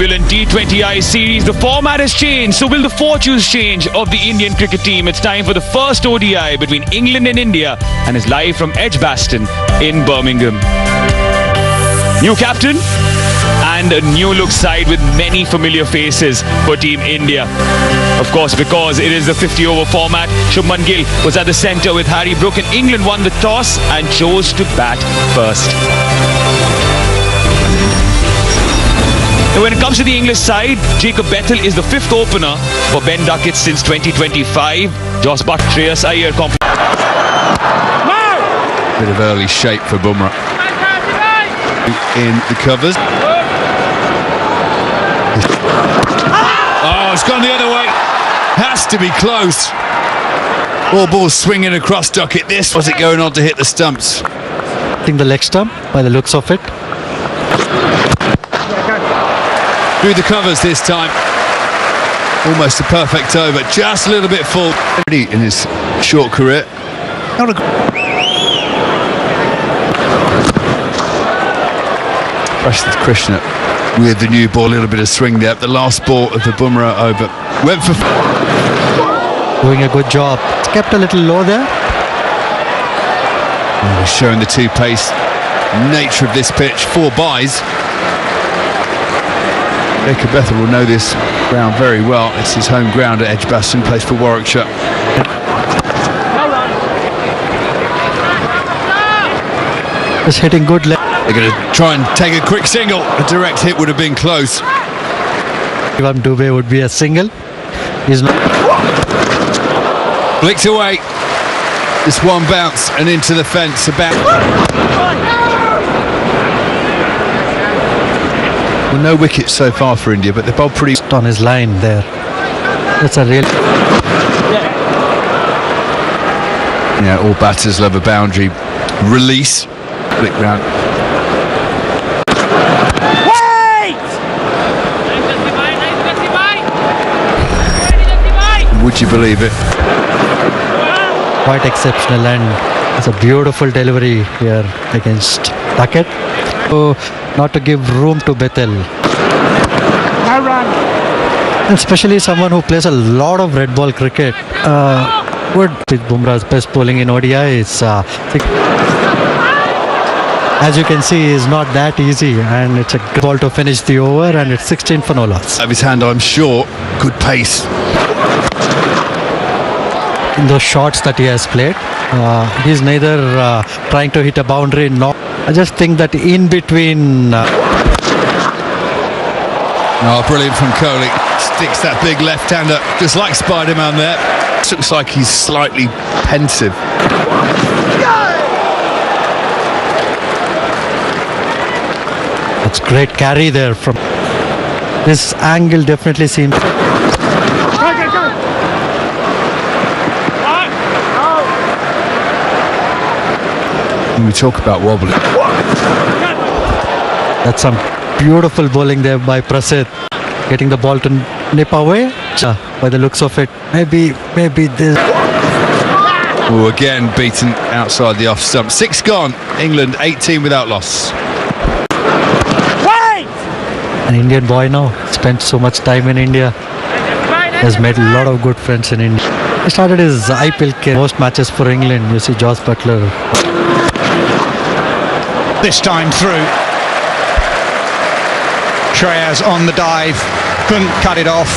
turbulent T20I series, the format has changed. So will the fortunes change of the Indian cricket team? It's time for the first ODI between England and India, and is live from Edgbaston in Birmingham. New captain and a new look side with many familiar faces for Team India. Of course, because it is the 50-over format, Shubman Gill was at the centre with Harry Brook, and England won the toss and chose to bat first. Now, when it comes to the English side, Jacob Bethel is the fifth opener for Ben Duckett since 2025. Joss Buttler, Shreyas Iyer Bit of early shape for Bumrah in the covers. Oh, it's gone the other way. Has to be close. All balls swinging across Duckett. This was it going on to hit the stumps. I think the leg stump by the looks of it. Through the covers this time. Almost a perfect over. Just a little bit full. In his short career. Not a Krishna with the new ball, a little bit of swing there. The last ball of the Bumrah over went for Doing a good job. It's kept a little low there. Showing the two pace nature of this pitch. 4 byes. Jacob Bethel will know this ground very well. It's his home ground at Edgbaston, plays for Warwickshire. Just hitting good leg. They're going to try and take a quick single. A direct hit would have been close. Ivan Dubey would be a single. He's not. Flicked away. Just one bounce and into the fence. Well, no wickets so far for India, but they're both pretty On his line there. That's a real. Yeah, all batters love a boundary release. Flick round. Would you believe it? Quite exceptional, and it's a beautiful delivery here against Duckett. So not to give room to Bethel. Especially someone who plays a lot of red ball cricket. Would with Bumrah's best bowling in ODIs. As you can see, is not that easy, and it's a good ball to finish the over, and it's 16 for no loss. Of his hand, I'm sure. Good pace. In those shots that he has played, he's neither trying to hit a boundary nor. I just think that in between. Oh, brilliant from Kohli. Sticks that big left-hander, just like Spider-Man there. Looks like he's slightly pensive. It's great carry there from. This angle definitely seems. When we talk about wobbling. That's some beautiful bowling there by Prasid. Getting the ball to nip away. By the looks of it, maybe this. Oh, again beaten outside the off stump. 6 gone. England 18 without loss. An Indian boy now. Spent so much time in India. Has made a lot of good friends in India. He started his IPL career. Most matches for England. You see Joss Buttler. This time through. Shreyas on the dive, couldn't cut it off,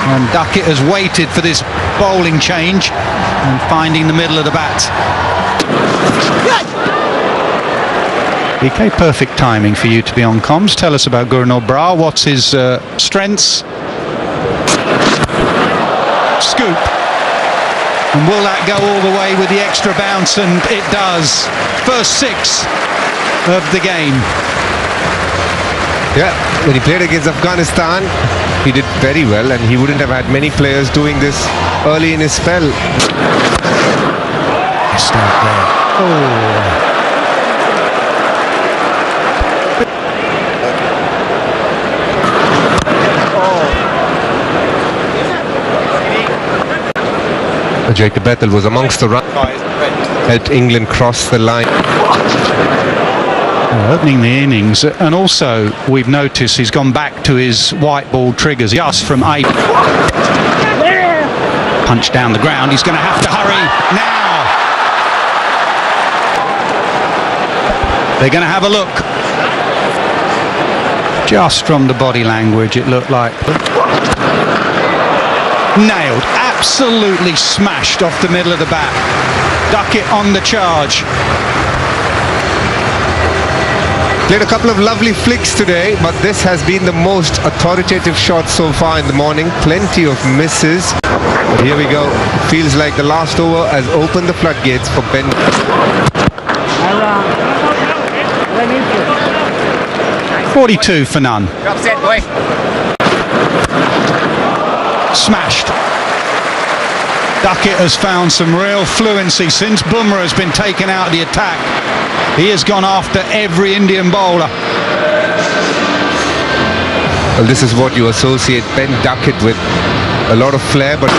and Duckett has waited for this bowling change and finding the middle of the bat. BK, perfect timing for you to be on comms. Tell us about Gurnal Brar. What's his strengths? Scoop. And will that go all the way with the extra bounce? And it does. First 6 of the game. Yeah, when he played against Afghanistan, he did very well, and he wouldn't have had many players doing this early in his spell. Start there. Oh. Jacob Bethel was amongst the runs, helped England cross the line. Opening the innings, and also we've noticed he's gone back to his white ball triggers just from a punch down the ground. He's going to have to hurry now. They're going to have a look. Just from the body language, it looked like nailed, absolutely smashed off the middle of the bat. Duckett on the charge. Played a couple of lovely flicks today, but this has been the most authoritative shot so far in the morning. Plenty of misses. But here we go. Feels like the last over has opened the floodgates for Ben. 42 for none. Smashed. Duckett has found some real fluency since Bumrah has been taken out of the attack. He has gone after every Indian bowler. Well, this is what you associate Ben Duckett with. A lot of flair, but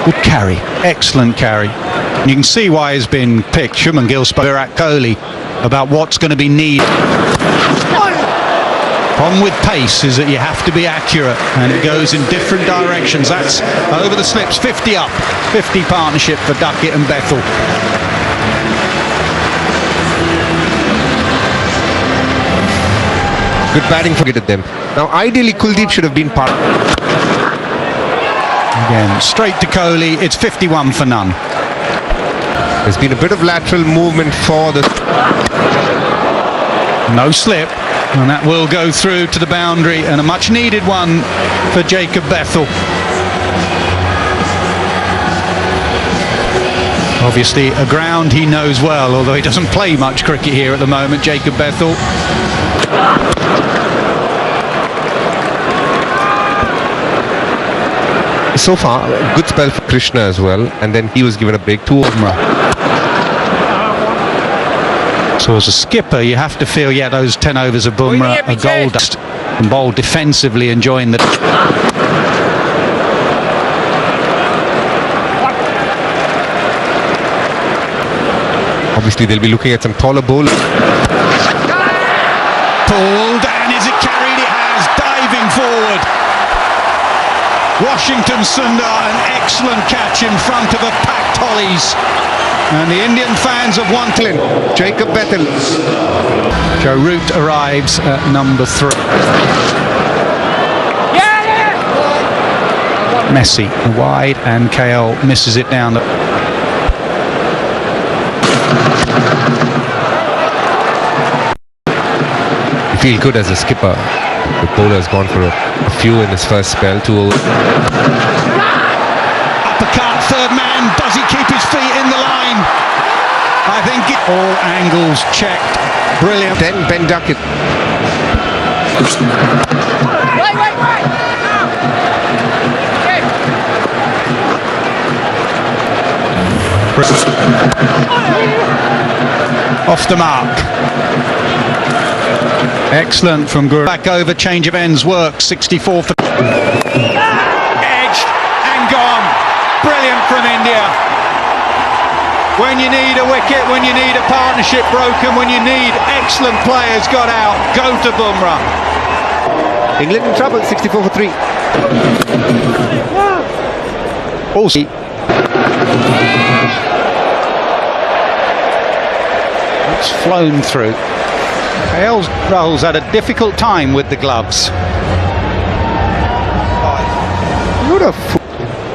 good carry, excellent carry. And you can see why he's been picked. Shubman Gill spoke to Virat Kohli about what's going to be needed. Problem with pace is that you have to be accurate, and it goes in different directions. That's over the slips, 50 up, 50 partnership for Duckett and Bethel. good batting for them. Now, ideally, Kuldeep should have been part. Again, straight to Kohli. It's 51 for none. There's been a bit of lateral movement for the... No slip, and that will go through to the boundary, and a much needed one for Jacob Bethel. Obviously a ground he knows well, although he doesn't play much cricket here at the moment, Jacob Bethel. So far, a good spell for Krishna as well, and then he was given a break to Bumrah. So as a skipper, you have to feel, yeah, those 10 overs of Bumrah are gold dust, and bowl defensively, enjoying the... Obviously, they'll be looking at some taller bowlers. Pulled, and is it carried? It has, diving forward. Washington Sundar, an excellent catch in front of a packed Hollies. And the Indian fans have won. Jacob Bethel. Joe Root arrives at number 3. Messi wide, and KL misses it down the... You feel good as a skipper. The bowler has gone for a few in his first spell. 2 overs. Uppercut, third man. Does he keep his feet in the line? I think all angles checked. Brilliant. Then Ben Duckett. Off the mark. Excellent from Guru. Back over, change of ends works. 64 for... Edged and gone. Brilliant from India. When you need a wicket, when you need a partnership broken, when you need excellent players got out, go to Bumrah. England in trouble, 64 for 3. Also, it's flown through. KL Rahul's had a difficult time with the gloves. What a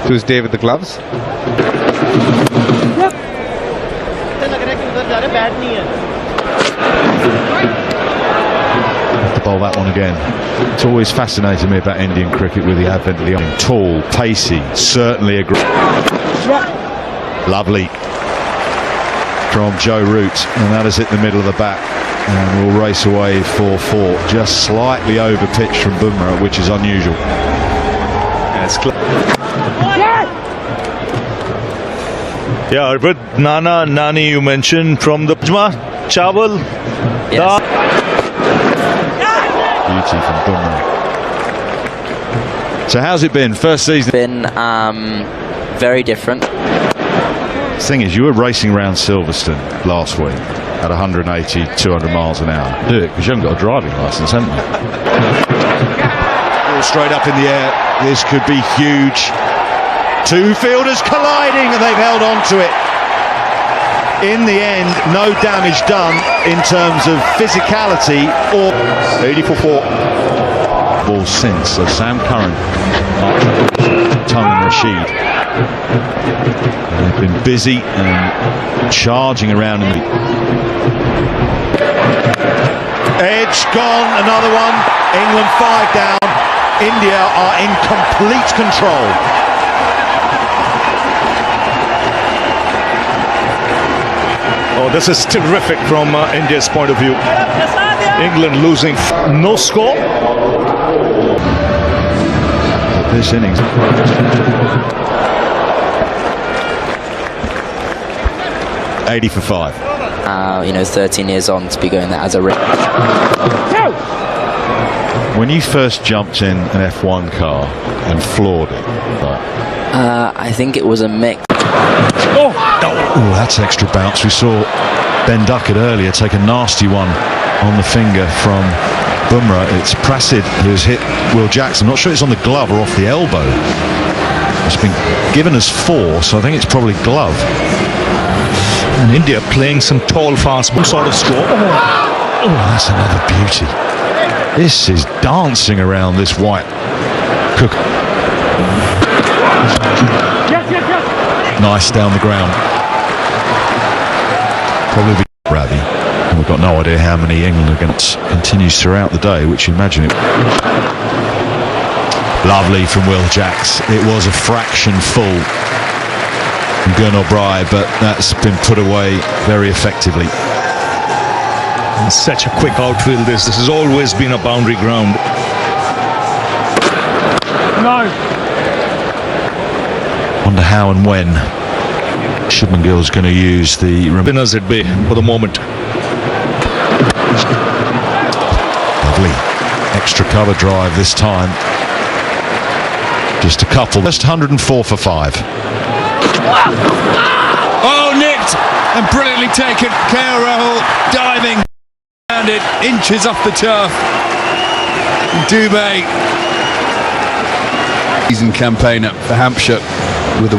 Tuesday with the gloves. Have to bowl that one again. It's always fascinated me about Indian cricket with the advent of the tall, pacey, certainly lovely from Joe Root, and that has hit the middle of the bat and will race away for 4, just slightly over pitch from Bumrah, which is unusual. Yeah, Arpit, Nana, Nani you mentioned from the Pajma, Chawal. Yes. Beauty from Bumrah. So how's it been? First season? Been very different. The thing is, you were racing around Silverstone last week. at 180, 200 miles an hour. Do it because you haven't got a driving licence, haven't you? Ball straight up in the air. This could be huge. Two fielders colliding and they've held on to it. In the end, no damage done in terms of physicality or 80 for 4. Ball since, so Sam Curran, Tongue and Rashid. They've been busy and charging around in the edge, gone, another one. England 5 down. India are in complete control. Oh, this is terrific from India's point of view. England losing, no score. This innings. $80 for 5. 13 years on to be going there as a When you first jumped in an F1 car and floored it, I think it was a mix. oh, that's extra bounce. We saw Ben Duckett earlier take a nasty one on the finger from Bumrah. It's Prasid who's hit Will Jackson. I'm not sure it's on the glove or off the elbow. It's been given as 4, so I think it's probably glove. And India playing some tall, fast sort of score. Oh, that's another beauty. This is dancing around this white cook. Nice down the ground. Probably be Ravi. And we've got no idea how many England are going to continues throughout the day, which you imagine it. Lovely from Will Jacks. It was a fraction full from Gernot Bry, but that's been put away very effectively. And such a quick outfield. This has always been a boundary ground. Wonder how and when Shubman Gill's going to use the Spinners at bay for the moment. Lovely extra cover drive this time. Just a couple. Just 104 for 5. Oh, nicked and brilliantly taken. KL Rahul diving around it, inches off the turf. Dubé, season campaigner for Hampshire with a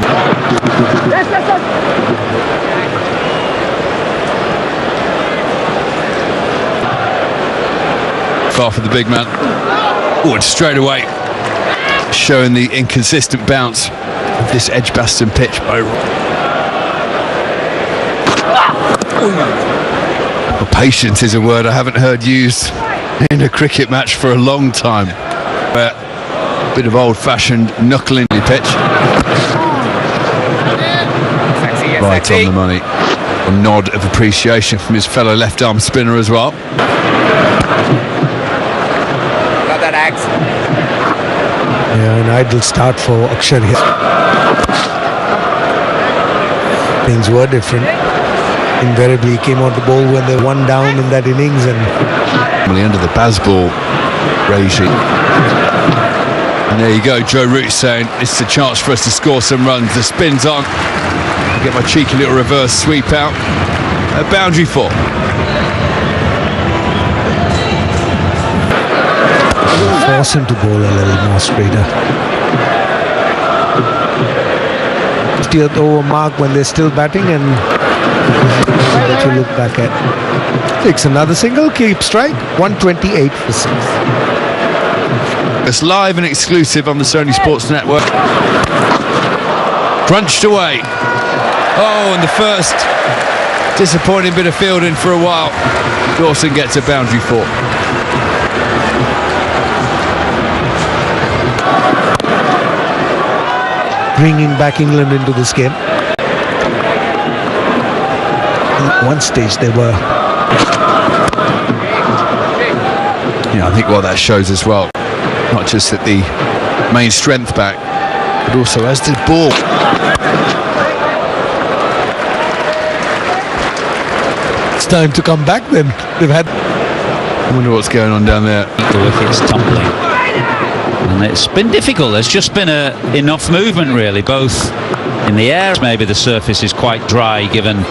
far for the big man. Oh, and straight away showing the inconsistent bounce of this Edgbaston pitch. Well, patience is a word I haven't heard used in a cricket match for a long time. But a bit of old-fashioned knuckling pitch. Right on the money. A nod of appreciation from his fellow left-arm spinner as well. Got that axe. Yeah, an ideal start for Akshar here. Things were different. Invariably, he came out the ball when they were 1 down in that innings, and On the end of the Bazball regime. And there you go, Joe Root saying it's a chance for us to score some runs. The spin's on. I'll get my cheeky little reverse sweep out. A boundary 4. force him to bowl a little more straighter. 50th over mark when they're still batting, and that you look back at. Takes another single, keep strike, 128 for 6. It's live and exclusive on the Sony Sports Network. Crunched away. Oh, and the first disappointing bit of fielding for a while. Dawson gets a boundary 4. Bringing back England into this game. At one stage they were. Yeah, I think what that shows as well, not just that the main strength back, but also as the ball. It's time to come back then. They've had. I wonder what's going on down there. The wicket's tumbling. And it's been difficult. There's just been enough movement, really, both in the air. Maybe the surface is quite dry, given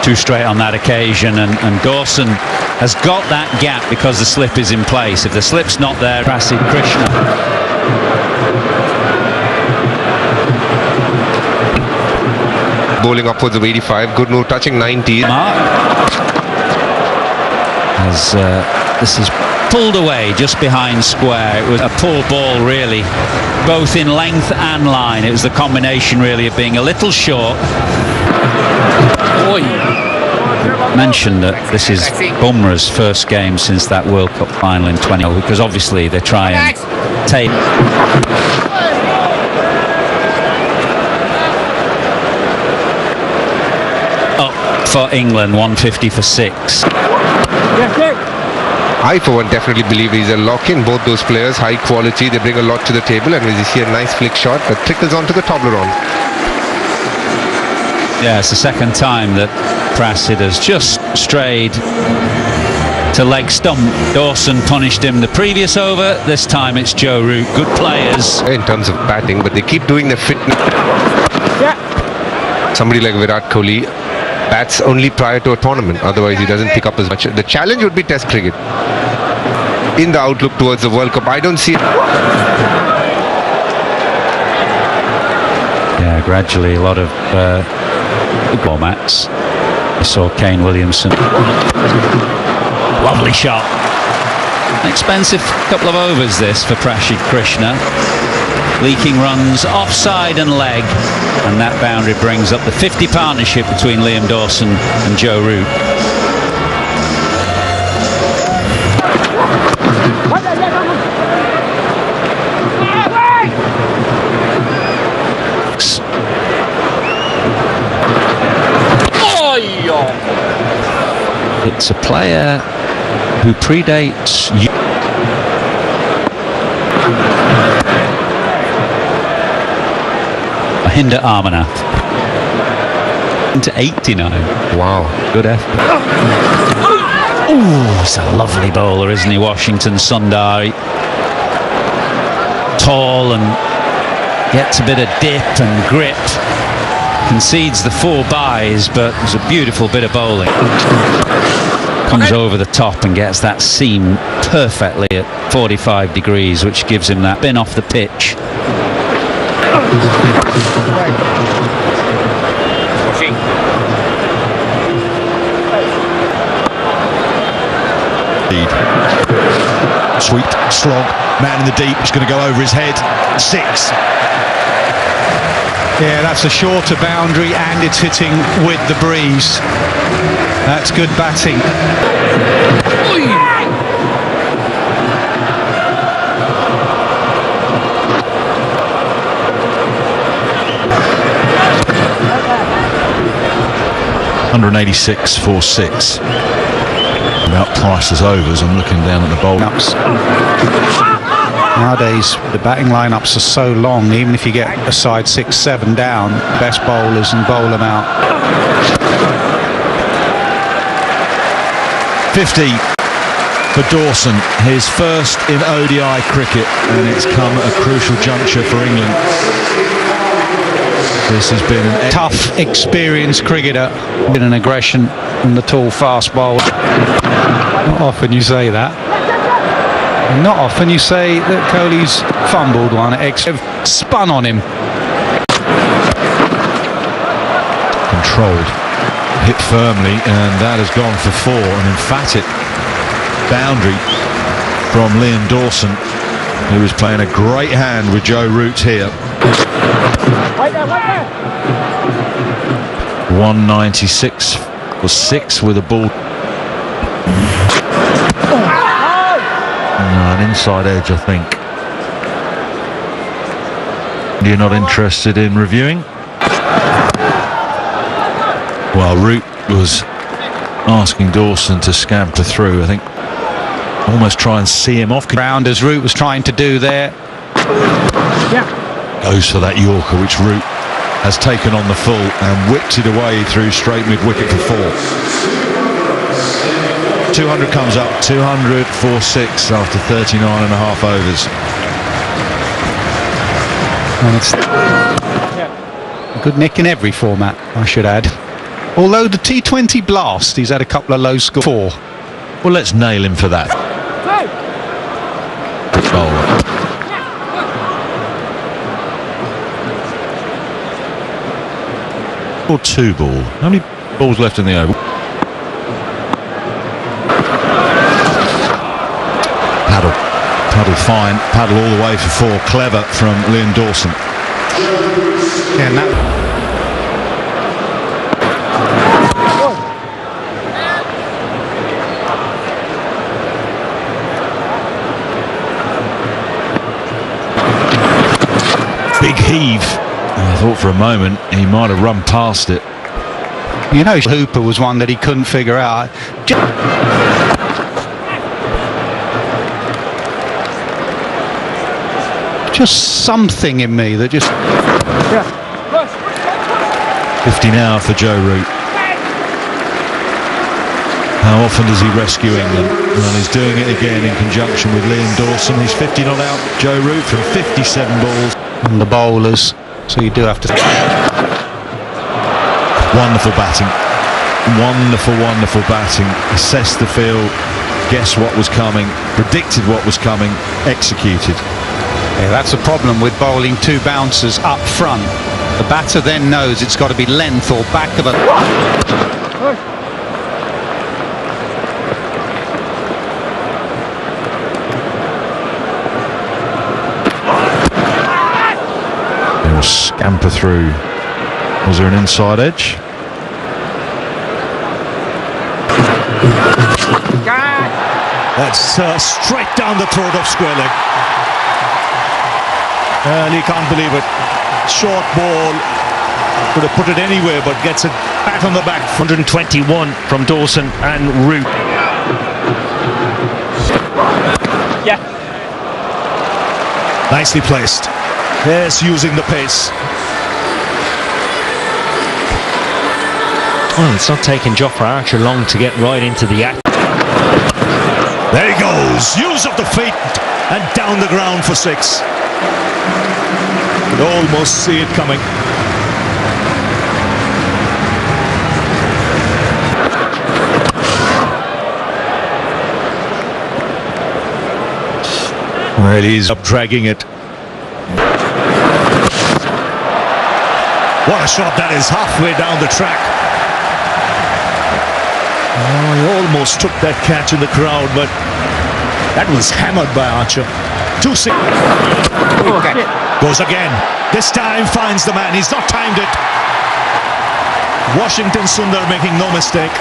too straight on that occasion, and Dawson has got that gap because the slip is in place. If the slip's not there, Prasidh Krishna. Bowling upwards of 85, good move, touching 90. As this is pulled away just behind square. It was a poor ball really, both in length and line. It was the combination really of being a little short. Mentioned that this is Bumrah's first game since that World Cup final in 20, because obviously they try and take up for England, 150 for 6. I for one definitely believe he's a lock-in, both those players, high quality, they bring a lot to the table, and we see a nice flick shot that trickles onto the Toblerone. Yeah, it's the second time that Prasidh has just strayed to leg stump. Dawson punished him the previous over, this time it's Joe Root. Good players in terms of batting, but they keep doing their fitness. Somebody like Virat Kohli bats only prior to a tournament, otherwise he doesn't pick up as much. The challenge would be Test cricket. In the outlook towards the World Cup, I don't see it. Yeah, gradually a lot of formats. I saw Kane Williamson. Lovely shot. Expensive couple of overs this for Prasidh Krishna. Leaking runs offside and leg, and that boundary brings up the 50 partnership between Liam Dawson and Joe Root. It's a player who predates Mahinda Amarnath into 89. Wow, good effort. Oh, he's a lovely bowler, isn't he? Washington Sundar. Tall and gets a bit of dip and grip. Concedes the 4 byes, but it was a beautiful bit of bowling. Comes over the top and gets that seam perfectly at 45 degrees, which gives him that spin off the pitch. Sweep, slog, man in the deep, it's going to go over his head. 6. Yeah, that's a shorter boundary and it's hitting with the breeze. That's good batting. $186 for 6. About priceless overs. I'm looking down at the bowl. Nowadays, the batting lineups are so long, even if you get a side 6-7 down, best bowlers and bowl them out. 50 for Dawson, his first in ODI cricket, and it's come at a crucial juncture for England. This has been an tough, experienced cricketer. Been an aggression from the tall, fast bowler. Not often you say that. Not often you say that Kohli's fumbled one at spun on him. Controlled, hit firmly, and that has gone for 4. An emphatic boundary from Liam Dawson, who is playing a great hand with Joe Root here. 196 for 6 with a ball. An inside edge, I think. You're not interested in reviewing? Well, Root was asking Dawson to scamper through, I think. Almost try and see him off. Round as Root was trying to do there. Goes for that Yorker, which Root has taken on the full and whipped it away through straight mid-wicket for 4. 200 comes up, 200 for 6 after 39 and a half overs. And it's a good nick in every format, I should add. Although the T20 blast, he's had a couple of low scores. 4. Well, let's nail him for that. Bowler. Or 2 ball. How many balls left in the over? Paddle fine. Paddle all the way for 4. Clever from Liam Dawson. Yeah, and that Big heave. I thought for a moment he might have run past it. You know, Hooper was one that he couldn't figure out. Just something in me that just... 50 now for Joe Root. How often does he rescue England? Well, he's doing it again in conjunction with Liam Dawson. He's 50 not out, Joe Root, from 57 balls. And the bowlers, so you do have to... Wonderful batting. Wonderful batting. Assessed the field, guessed what was coming, predicted what was coming, executed. Yeah, that's the problem with bowling 2 bouncers up front. The batter then knows it's got to be length or back of a... They'll scamper through. Was there an inside edge? That's straight down the throat of square leg. And he can't believe it. Short ball. Could have put it anywhere, but gets it back on the back. 121 from Dawson and Root. Yeah. Nicely placed. Yes, using the pace. Well, it's not taking Jofra Archer long to get right into the act. There he goes. Use of the feet and down the ground for 6. Could almost see it coming. Well, he's up dragging it. What a shot that is, halfway down the track. Oh, he almost took that catch in the crowd, but that was hammered by Archer. 2-6. Okay. Goes again. This time finds the man. He's not timed it. Washington Sundar making no mistake.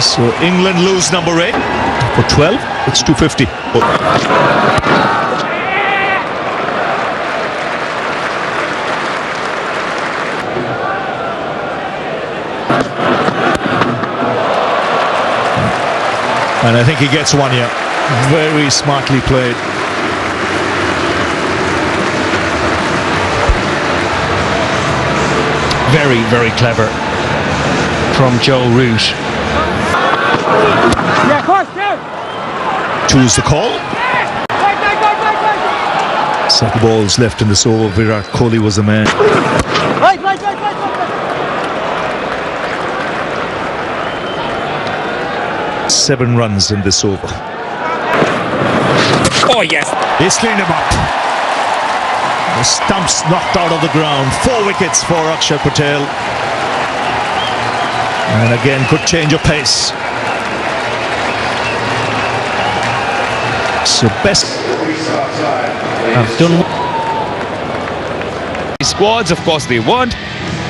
So England lose number 8. For 12, it's 250. And I think he gets one here. Very smartly played. Very, very clever from Joe Root. Choose the call. 7 balls left in this over. Virat Kohli was the man. 7 runs in this over. Oh, yes. He's cleaned him up. The stump's knocked out of the ground. 4 wickets for Akshar Patel. And again, could change of pace. So best I've done. Squads, of course, they weren't.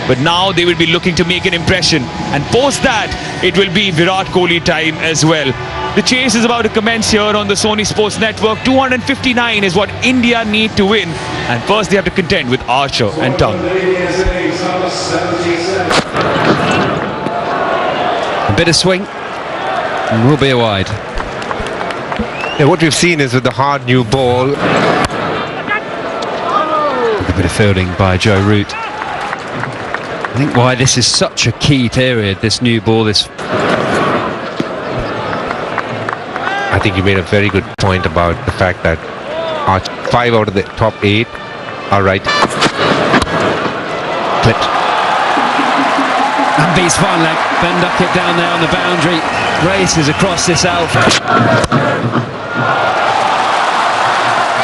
But now they will be looking to make an impression. And post that, it will be Virat Kohli time as well. The chase is about to commence here on the Sony Sports Network. 259 is what India need to win. And first they have to contend with Archer and Tongue. A bit of swing and we'll be wide. Yeah, what we've seen is with the hard new ball. A bit of fielding by Joe Root. I think why this is such a key period, this new ball, this... I think you made a very good point about the fact that 5 out of the top 8 are right. Clipped. And beats fine leg. Ben Duckett down there on the boundary. Races across this outfield.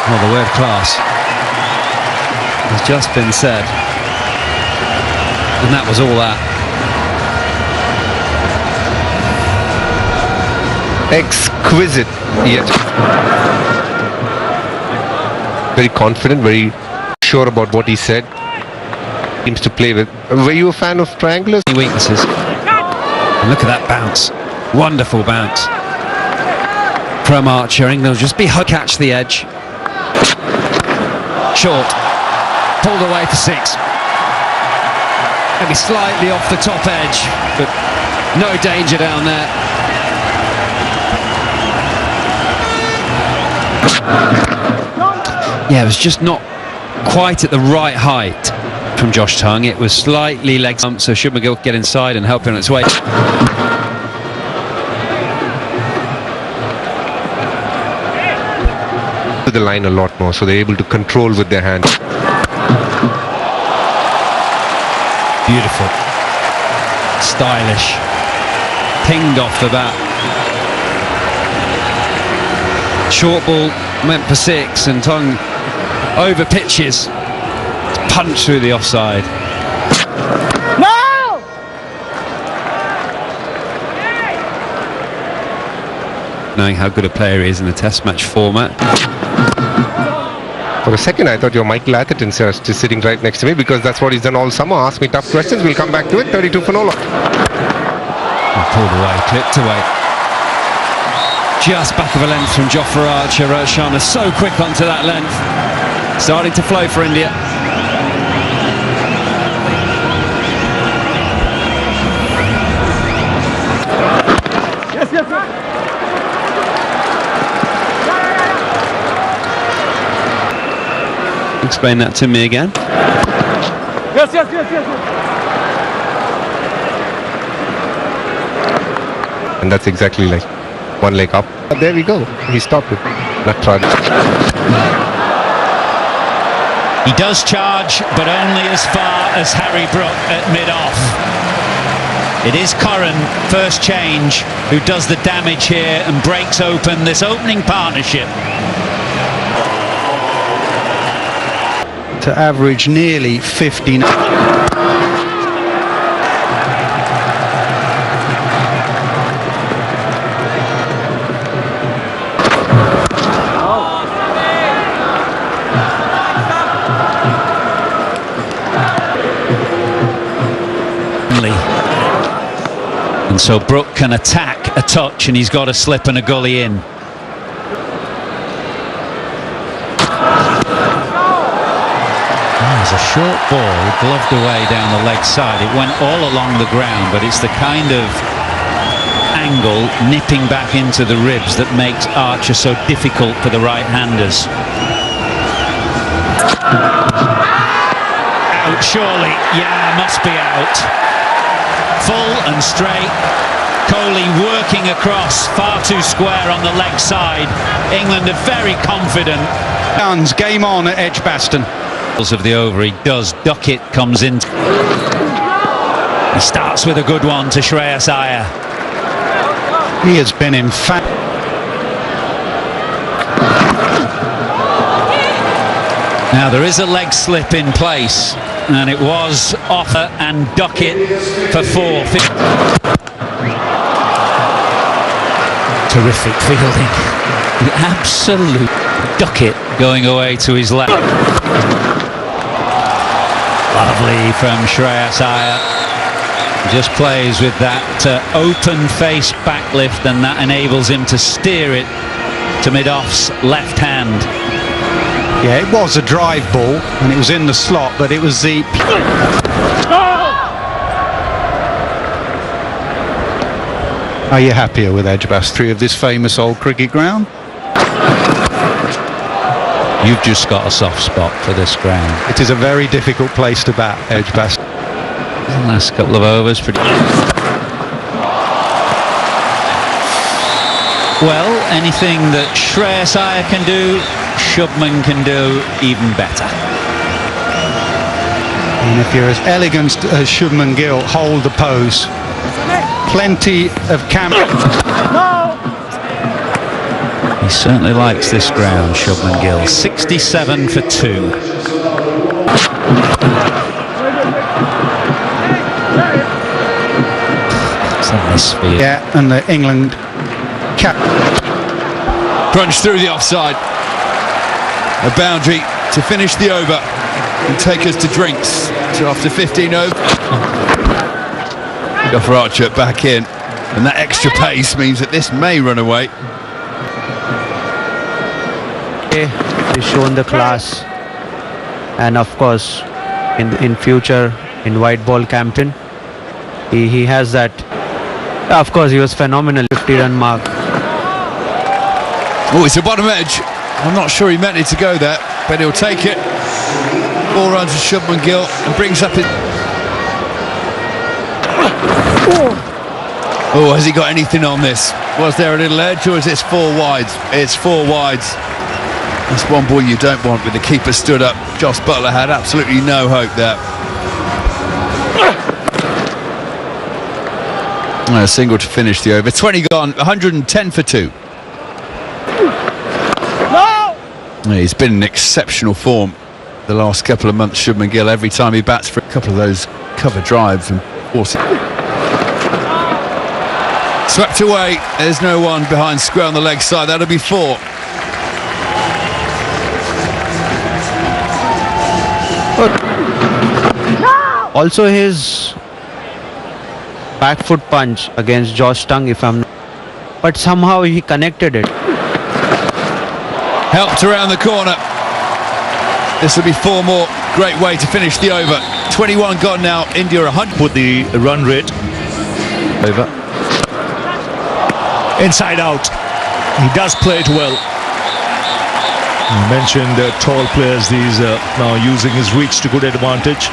Well, the word class has just been said. And that was all that. Exquisite, yet very confident, very sure about what he said. Seems to play with. Were you a fan of triangulars? Weaknesses. And look at that bounce. Wonderful bounce from Archer. England will just be catch the edge. Short. Pulled away for 6. Maybe slightly off the top edge, but no danger down there. Yeah, it was just not quite at the right height from Josh Tongue. It was slightly leg bump, so should McGill get inside and help him on its way. To the line a lot more, so they're able to control with their hands. Beautiful. Stylish. Pinged off the bat. Short ball meant for 6, and Tongue over pitches. Punch through the offside. No! Knowing how good a player he is in the test match format. For a second I thought you were Michael Atherton just sitting right next to me, because that's what he's done all summer. Ask me tough questions, we'll come back to it. 32 for Nola. Pulled away, clipped away. Just back of a length from Jofra Archer. Rohit Sharma so quick onto that length. Starting to flow for India. Explain that to me again. Yes. And that's exactly like one leg up. But there we go. He stopped it. Not tried. He does charge, but only as far as Harry Brook at mid-off. It is Curran, first change, who does the damage here and breaks open this opening partnership. To average nearly 50. And so Brook can attack a touch, and he's got a slip and a gully in. It's a short ball, gloved away down the leg side. It went all along the ground, but it's the kind of angle nipping back into the ribs that makes Archer so difficult for the right-handers. Out, surely. Yeah, must be out. Full and straight. Kohli working across, far too square on the leg side. England are very confident. Guns, game on at Edgbaston. Of the over, he does. Duckett comes in. He starts with a good one to Shreyas Iyer. He has been in fact. Now there is a leg slip in place, and it was Offer and Duckett for 4. Terrific fielding. The absolute Duckett going away to his left. Lovely from Shreyas Iyer. Just plays with that open face backlift, and that enables him to steer it to mid-off's left hand. Yeah, it was a drive ball and it was in the slot, but it was the... Are you happier with Edgbaston of this famous old cricket ground? You've just got a soft spot for this ground. It is a very difficult place to bat, Edgbaston. The last couple of overs pretty... Well, anything that Shreyas Iyer can do, Shubman can do even better. Interference. Elegant as Shubman Gill hold the pose. Plenty of camp. He certainly likes this ground, Shubman Gill. 67 for 2. It's a misfield. Yeah, and the England cap. Crunch through the offside. A boundary to finish the over and take us to drinks. So after 15 over, go for Archer back in, and that extra pace means that this may run away. He's shown the class, and of course in future in white ball captain he has that. Of course he was phenomenal. 50-run mark. Oh, it's a bottom edge. I'm not sure he meant it to go there, but he'll take it. 4 runs to Shubman Gill and brings up his... Oh, has he got anything on this? Was there a little edge, or is this 4 wides? It's 4 wides. That's one ball you don't want with the keeper stood up. Josh Butler had absolutely no hope there. A single to finish the over. 20 gone, 110 for 2. He's been in exceptional form the last couple of months, Shubman Gill. Every time he bats for a couple of those cover drives and forces. Swept away. There's no one behind square on the leg side. That'll be 4. Also his back foot punch against Josh Tongue, if I'm not, but somehow he connected it. Helped around the corner. This will be 4 more. Great way to finish the over. 21 gone now. India 100. Put the run rate Over. inside out. He does play it well. You mentioned tall players. These now using his reach to good advantage.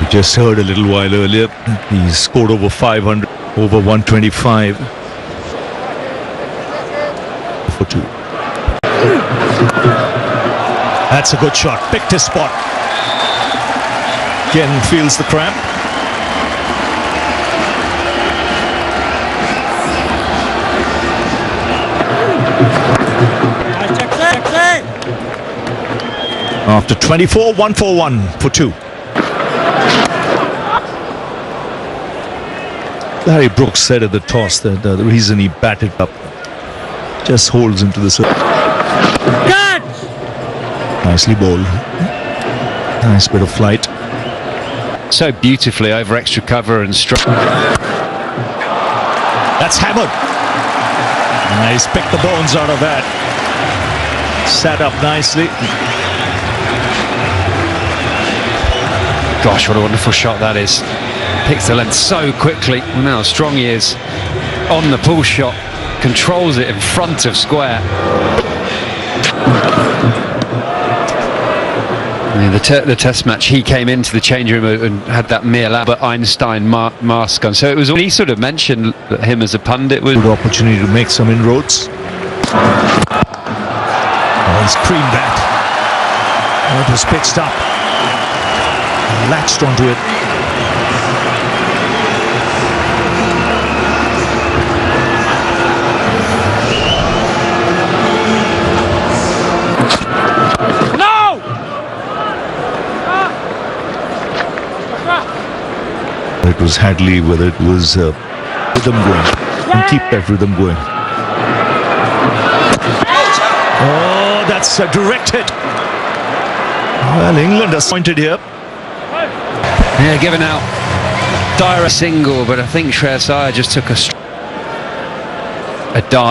We just heard a little while earlier, he scored over 500, over 125 for 2. That's a good shot. Picked his spot. Again feels the cramp. After 24, 1 for 1 for 2. Harry Brooks said at the toss that the reason he batted up just holds him to the circle. Nicely bowled. Nice bit of flight. So beautifully over extra cover and struck. That's hammered. Nice, picked the bones out of that. Sat up nicely. Gosh, what a wonderful shot that is. Picks the length so quickly. Now strong he is on the pull shot, controls it in front of square. The test match, he came into the change room and had that Mir Albert Einstein mask on. So it was. He sort of mentioned that him as a pundit was good opportunity to make some inroads. Oh, he's creamed that. Oh, it was pitched up. Latched onto it. It was Hadley, whether it was rhythm going, and keep that rhythm going. Oh, that's a direct hit. Well, England has pointed here. Yeah, given out Dyer a single, but I think Shreyas Iyer just took a dive.